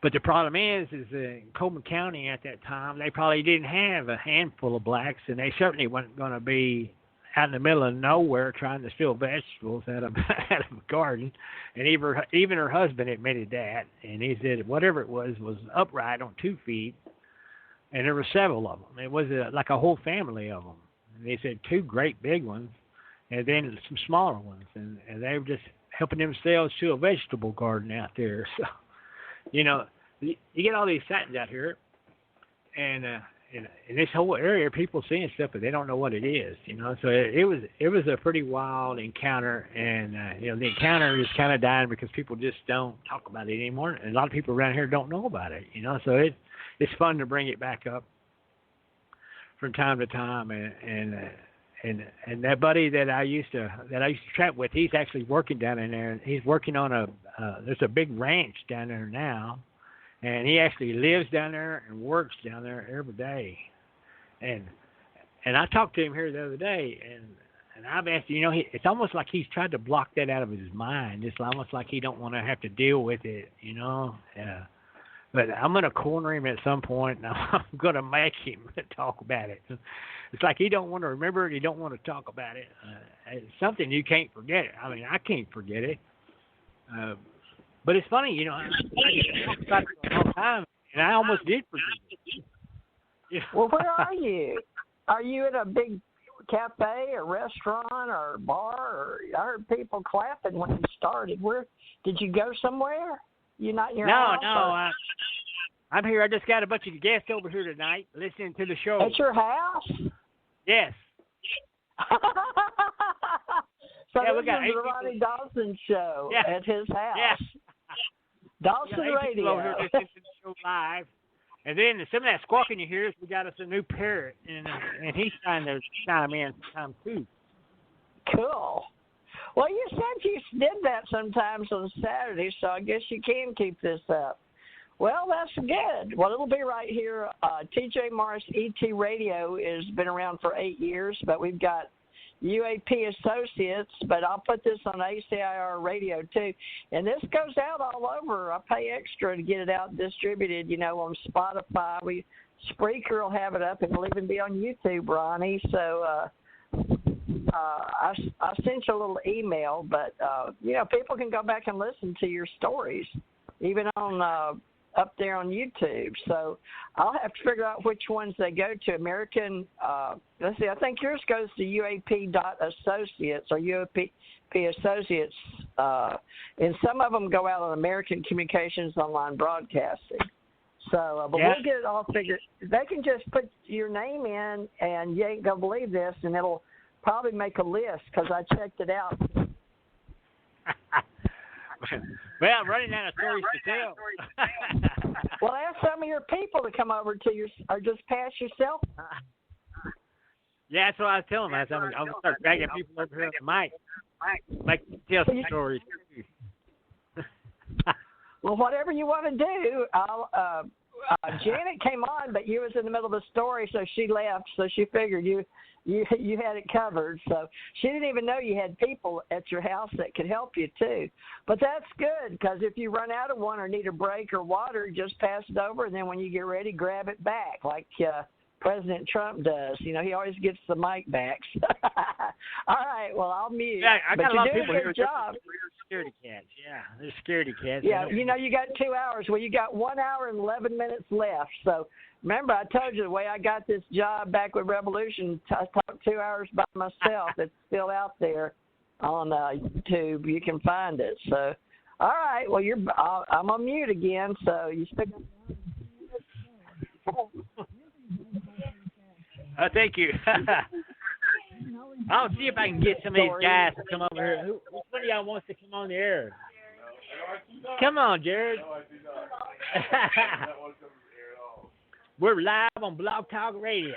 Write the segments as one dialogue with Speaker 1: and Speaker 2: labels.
Speaker 1: But the problem is in Coleman County at that time, they probably didn't have a handful of blacks, and they certainly weren't going to be out in the middle of nowhere trying to steal vegetables out of out of a garden. And even her husband admitted that, and he said whatever it was upright on 2 feet, and there were several of them. It was like a whole family of them. And they said 2 great big ones, and then some smaller ones, and they were just helping themselves to a vegetable garden out there. So, you know, you get all these sightings out here, and in this whole area, people seeing stuff, but they don't know what it is, you know. So it was a pretty wild encounter, and you know, the encounter is kind of dying because people just don't talk about it anymore, and a lot of people around here don't know about it, you know. So it's fun to bring it back up from time to time, and that buddy that I used to trap with, he's actually working down in there. He's working on there's a big ranch down there now. And he actually lives down there and works down there every day. And I talked to him here the other day, and I've asked, you know, it's almost like he's tried to block that out of his mind. It's almost like he don't want to have to deal with it, you know. But I'm going to corner him at some point, and I'm going to make him talk about it. It's like he don't want to remember it. He don't want to talk about it. It's something you can't forget. I mean, I can't forget it. But it's funny, you know, I talked about it for a long time, and I almost did forget it. Yeah.
Speaker 2: Well, where are you? Are you at a big cafe or restaurant or bar? Or I heard people clapping when you started. Where did you go somewhere? You not in your house?
Speaker 1: No. I'm here. I just got a bunch of guests over here tonight listening to the show.
Speaker 2: At your house?
Speaker 1: Yes.
Speaker 2: So
Speaker 1: yeah,
Speaker 2: this is the Ronny Dawson show at his house.
Speaker 1: Yeah.
Speaker 2: Dawson Radio.
Speaker 1: Over here listening to the show live. And then some of that squawking you hear is we got us a new parrot, and he's trying to chime in sometime too.
Speaker 2: Cool. Well, you said you did that sometimes on Saturday, so I guess you can keep this up. Well, that's good. Well, it'll be right here. TJ Morris ET Radio has been around for 8 years, but we've got UAP Associates, but I'll put this on ACIR Radio too. And this goes out all over. I pay extra to get it out distributed, you know, on Spotify. Spreaker will have it up, and it'll even be on YouTube, Ronnie. So I sent you a little email, but, you know, people can go back and listen to your stories, even on up there on YouTube. So I'll have to figure out which ones they go to. American, let's see, I think yours goes to UAP.associates or UAP Associates. And some of them go out on American Communications Online Broadcasting. So, but we'll get it all figured. They can just put your name in, and you ain't going to believe this, and it'll probably make a list because I checked it out.
Speaker 1: Well, I'm running out of stories to tell.
Speaker 2: Well, ask some of your people to come over to your, or just pass yourself.
Speaker 1: Yeah, that's what I was telling them. I'm going to start dragging people over here on the mic. Tell some stories.
Speaker 2: Well, whatever you want to do, I'll. Janet came on, but you was in the middle of a story, so she left. So she figured you had it covered. So she didn't even know you had people at your house that could help you too. But that's good, because if you run out of one or need a break or water, just pass it over, and then when you get ready, grab it back like President Trump does. You know, he always gets the mic back. All right, well, I'll mute.
Speaker 1: Yeah, I got a lot of people
Speaker 2: here. Job.
Speaker 1: Scaredy cats. Yeah, they're scaredy cats.
Speaker 2: Yeah, you know, you got 2 hours. Well, you got 1 hour and 11 minutes left. So remember, I told you the way I got this job back with Revolution, I talked 2 hours by myself. It's still out there on YouTube. You can find it. So, all right. Well, I'm on mute again. So you speak.
Speaker 1: Thank you. I'll see if I can get some of these guys to come over here. Which one of y'all wants to come on the air? Come on, Jared. We're live on Blog Talk Radio.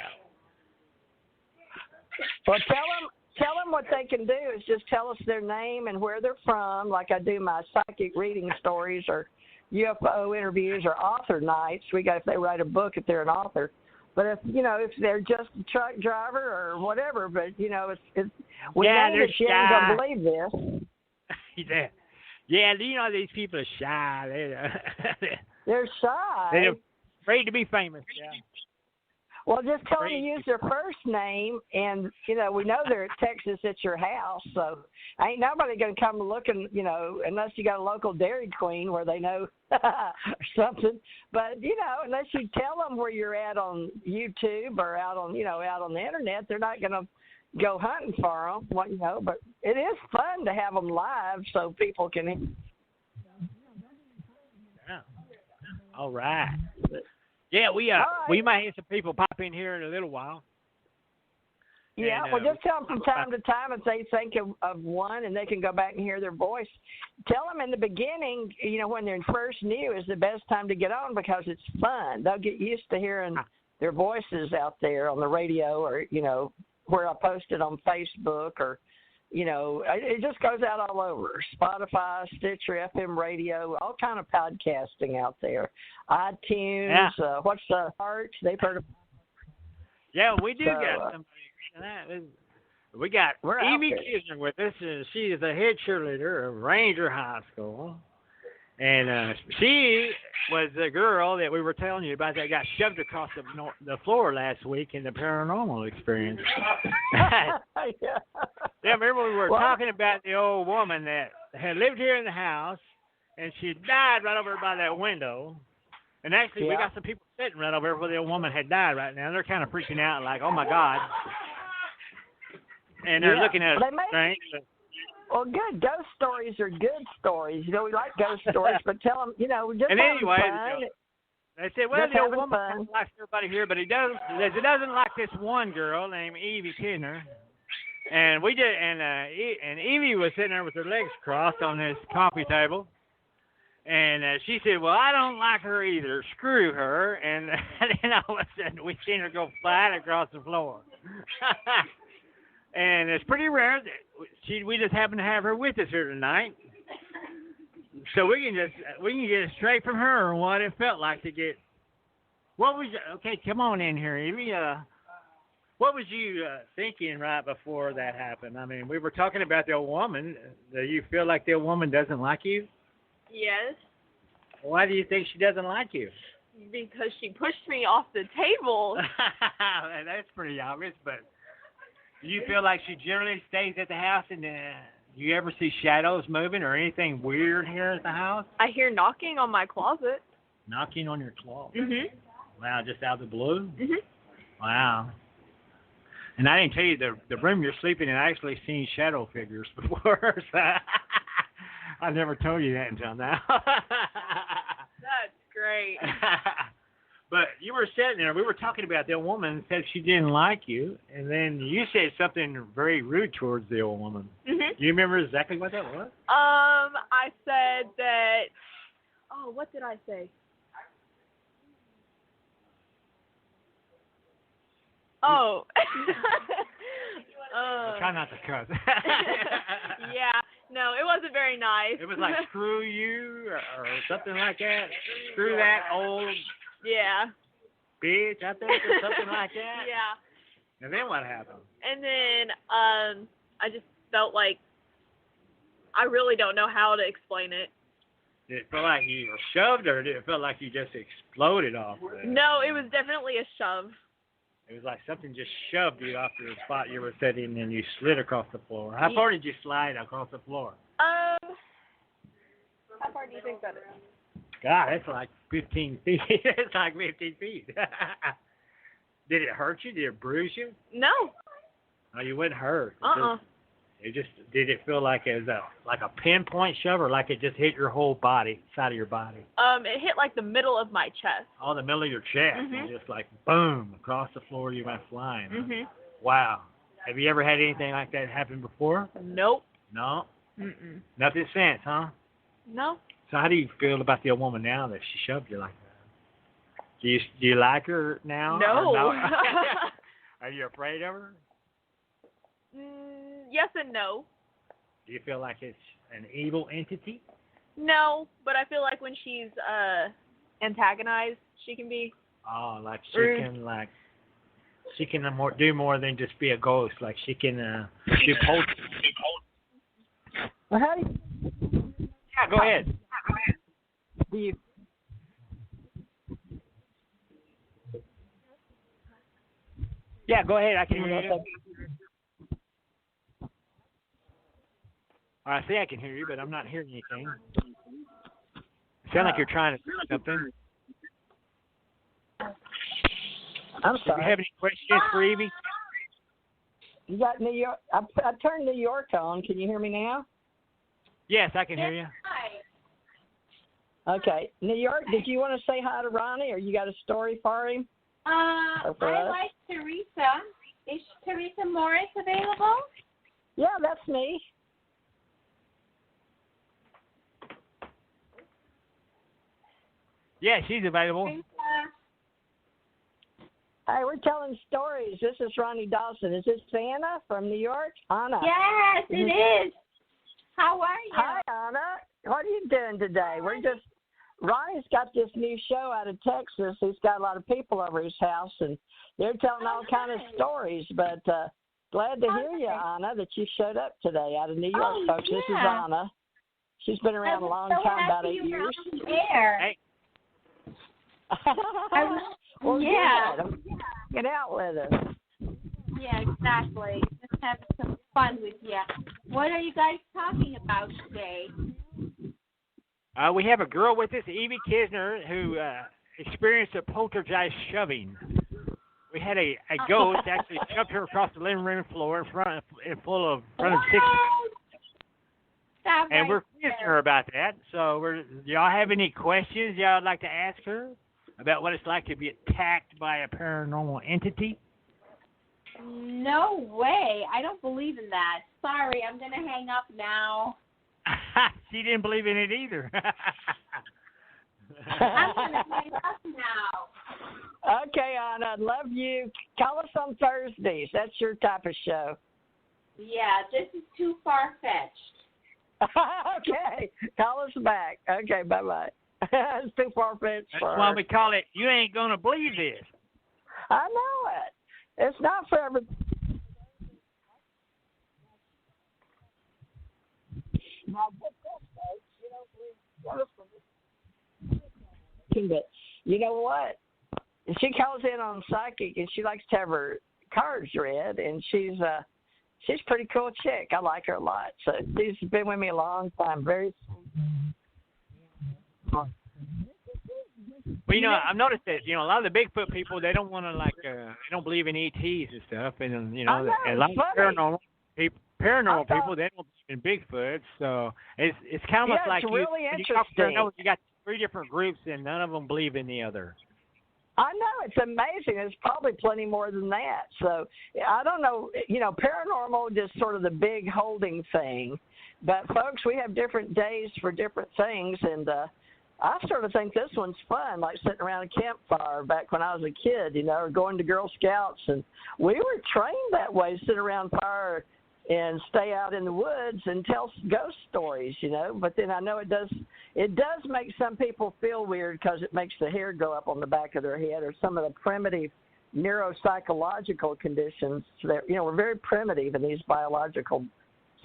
Speaker 2: Well, tell them what they can do is just tell us their name and where they're from, like I do my psychic reading stories or UFO interviews or author nights. If they write a book, if they're an author. But if they're just a truck driver or whatever, but you ain't gonna believe this.
Speaker 1: Yeah. Yeah, you know these people are shy.
Speaker 2: They're shy.
Speaker 1: They're afraid to be famous. Yeah.
Speaker 2: Well, just tell them to use their first name, and, we know they're at Texas at your house, so ain't nobody going to come looking, unless you got a local Dairy Queen where they know or something. But, unless you tell them where you're at on YouTube or out on the Internet, they're not going to go hunting for them, but it is fun to have them live so people can.
Speaker 1: Yeah. All right. Yeah, we might have some people pop in here in a little while.
Speaker 2: Yeah,
Speaker 1: and,
Speaker 2: well, just tell them from time to time if they think of one, and they can go back and hear their voice. Tell them in the beginning, when they're first new, is the best time to get on because it's fun. They'll get used to hearing their voices out there on the radio or, where I post it on Facebook or, it just goes out all over. Spotify, Stitcher, FM radio, all kind of podcasting out there. iTunes, what's the Heart? They've heard of.
Speaker 1: Yeah, we do got somebody. We got Evie Kisner with us. She is the head cheerleader of Ranger High School. And she was the girl that we were telling you about that got shoved across the floor last week in the paranormal experience. Yeah, remember we were talking about the old woman that had lived here in the house, and she died right over by that window. And actually, we got some people sitting right over where the old woman had died right now. They're kind of freaking out, like, oh, my God. And they're looking at us strange.
Speaker 2: Well, good. Ghost stories are good stories. We like ghost stories, but tell them, just
Speaker 1: and anyway,
Speaker 2: fun.
Speaker 1: They said, well, the old woman likes everybody here, but it doesn't like this one girl named Evie Kisner. And we did, and Evie was sitting there with her legs crossed on this coffee table, and she said, "Well, I don't like her either. Screw her." And then all of a sudden, we seen her go flat across the floor. And it's pretty rare that we just happen to have her with us here tonight, so we can get straight from her what it felt like to get. Okay? Come on in here, Evie. What was you thinking right before that happened? I mean, we were talking about the old woman. Do you feel like the old woman doesn't like you?
Speaker 3: Yes.
Speaker 1: Why do you think she doesn't like you?
Speaker 3: Because she pushed me off the table.
Speaker 1: That's pretty obvious, but do you feel like she generally stays at the house and do you ever see shadows moving or anything weird here at the house?
Speaker 3: I hear knocking on my closet.
Speaker 1: Knocking on your closet?
Speaker 3: Mm-hmm.
Speaker 1: Wow, just out of the blue?
Speaker 3: Mm-hmm.
Speaker 1: Wow. And I didn't tell you the room you're sleeping in. I actually seen shadow figures before. So I never told you that until now.
Speaker 3: That's great.
Speaker 1: But you were sitting there. We were talking about the old woman said she didn't like you, and then you said something very rude towards the old woman.
Speaker 3: Mm-hmm.
Speaker 1: Do you remember exactly what that was?
Speaker 3: I said that. Oh, what did I say? Oh.
Speaker 1: Try not to cuss.
Speaker 3: Yeah. No, it wasn't very nice.
Speaker 1: It was like, screw you, or something like that. Screw that old bitch, I think, or something like that.
Speaker 3: Yeah.
Speaker 1: And then what happened?
Speaker 3: And then I just felt like I really don't know how to explain it.
Speaker 1: Did it feel like you were shoved, or did it feel like you just exploded off there?
Speaker 3: No, it was definitely a shove.
Speaker 1: It was like something just shoved you off the spot you were sitting, and you slid across the floor. How far did you slide across the floor?
Speaker 3: How far do you think that is?
Speaker 1: God, that's like 15 feet. It's like 15 feet. Did it hurt you? Did it bruise you?
Speaker 3: No.
Speaker 1: No, you wouldn't hurt. Did it feel like it was a pinpoint shove, or like it just hit your whole body, side of your body?
Speaker 3: It hit like the middle of my chest.
Speaker 1: Oh, the middle of your chest.
Speaker 3: Mm-hmm.
Speaker 1: And just like boom, across the floor you went flying.
Speaker 3: Mm-hmm.
Speaker 1: Wow. Have you ever had anything like that happen before?
Speaker 3: Nope.
Speaker 1: No?
Speaker 3: Mm-mm.
Speaker 1: Nothing since, huh?
Speaker 3: No.
Speaker 1: So how do you feel about the old woman now that she shoved you like that? Do you like her now?
Speaker 3: No.
Speaker 1: Are you afraid of her?
Speaker 3: Yes and no.
Speaker 1: Do you feel like it's an evil entity?
Speaker 3: No, but I feel like when she's antagonized, she can be.
Speaker 1: Oh, like
Speaker 3: rude.
Speaker 1: She can do more than just be a ghost. Like she can do poultry.
Speaker 2: Well, how do you?
Speaker 1: Yeah, Yeah, go ahead.
Speaker 2: Do you?
Speaker 1: Yeah, go ahead. I can hear you. I say I can hear you, but I'm not hearing anything. Sound like you're trying to do something.
Speaker 2: I'm
Speaker 1: Do
Speaker 2: sorry.
Speaker 1: you have any questions for Evie?
Speaker 2: You got New York. I turned New York on. Can you hear me now?
Speaker 1: Yes, I can hear you.
Speaker 2: Okay. New York, did you want to say hi to Ronnie, or you got a story for him?
Speaker 4: I like Teresa. Is Teresa Morris available?
Speaker 2: Yeah, that's me.
Speaker 1: Yeah, she's available.
Speaker 4: Teresa.
Speaker 2: Hey, we're telling stories. This is Ronny Dawson. Is this Anna from New York? Anna.
Speaker 4: Yes, it is. How are you?
Speaker 2: Hi, Anna. What are you doing today? Ronnie's got this new show out of Texas. He's got a lot of people over his house, and they're telling all kind of stories. But glad to hear you, Anna, that you showed up today out of New York, folks.
Speaker 4: Yeah.
Speaker 2: This is Anna. She's been around a long time, about 8 years.
Speaker 1: Hey.
Speaker 2: Well,
Speaker 4: yeah.
Speaker 2: good. Get out with us.
Speaker 4: Yeah, exactly. Just having some fun with you. What are you guys talking about today?
Speaker 1: We have a girl with us, Evie Kisner, who experienced a poltergeist shoving. We had a ghost actually shoved her across the living room floor in front of six.
Speaker 4: Stop
Speaker 1: And
Speaker 4: right
Speaker 1: we're quizzing her about that. So, y'all have any questions y'all would like to ask her about what it's like to be attacked by a paranormal entity?
Speaker 4: No way. I don't believe in that. Sorry, I'm going to hang up now.
Speaker 1: She didn't believe in it either.
Speaker 4: I'm going to hang up now.
Speaker 2: Okay, Anna, love you. Call us on Thursdays. That's your type of show.
Speaker 4: Yeah, this is too far-fetched.
Speaker 2: Okay, call us back. Okay, bye-bye. It's too far-fetched
Speaker 1: That's
Speaker 2: for her.
Speaker 1: why we call it, You Ain't Gonna Believe This.
Speaker 2: I know it. It's not for every. But you know what? She calls in on psychic, and she likes to have her cards read, and she's a pretty cool chick. I like her a lot. So she's been with me a long time. Very.
Speaker 1: Well, I've noticed that, a lot of the Bigfoot people, they don't want to, they don't believe in ETs and stuff. And,
Speaker 2: I know,
Speaker 1: a lot
Speaker 2: it's
Speaker 1: of
Speaker 2: funny.
Speaker 1: paranormal people, they don't believe in Bigfoot. So it's kind of like
Speaker 2: it's really
Speaker 1: you
Speaker 2: interesting.
Speaker 1: You got 3 different groups, and none of them believe in the other.
Speaker 2: I know, it's amazing. There's probably plenty more than that. So I don't know, paranormal is sort of the big holding thing. But, folks, we have different days for different things, and I sort of think this one's fun, like sitting around a campfire back when I was a kid, or going to Girl Scouts. And we were trained that way, sit around fire and stay out in the woods and tell ghost stories, But then I know it does make some people feel weird because it makes the hair go up on the back of their head, or some of the primitive neuropsychological conditions that, we're very primitive in these biological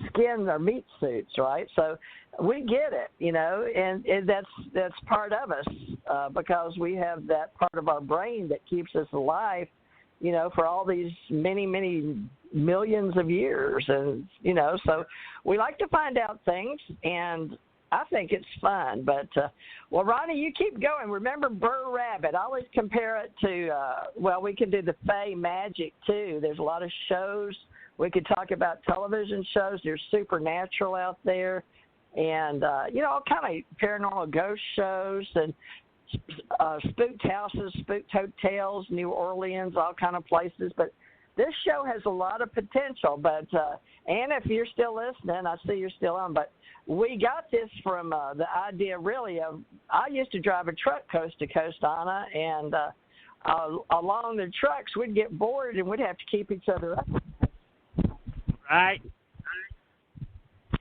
Speaker 2: skin or meat suits, right? So we get it, and that's part of us because we have that part of our brain that keeps us alive, for all these many, many millions of years. And, so we like to find out things, and I think it's fun. But, well, Ronnie, you keep going. Remember Burr Rabbit. I always compare it to, we can do the Fae Magic, too. There's a lot of shows. We could talk about television shows. There's Supernatural out there, and, all kind of paranormal ghost shows, and spooked houses, spooked hotels, New Orleans, all kind of places. But this show has a lot of potential. But, Anna, if you're still listening, I see you're still on, but we got this from the idea really of, I used to drive a truck coast to coast, Anna, and along the trucks we'd get bored and we'd have to keep each other up.
Speaker 1: Right.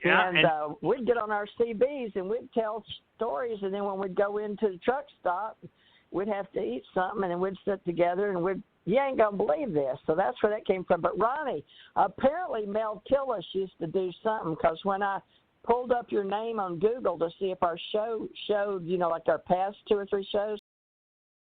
Speaker 1: Yeah,
Speaker 2: and we'd get on our CBs and we'd tell stories, and then when we'd go into the truck stop, we'd have to eat something, and then we'd sit together and you ain't going to believe this. So that's where that came from. But, Ronnie, apparently Mel Tillis used to do something, because when I pulled up your name on Google to see if our show showed, like our past 2 or 3 shows.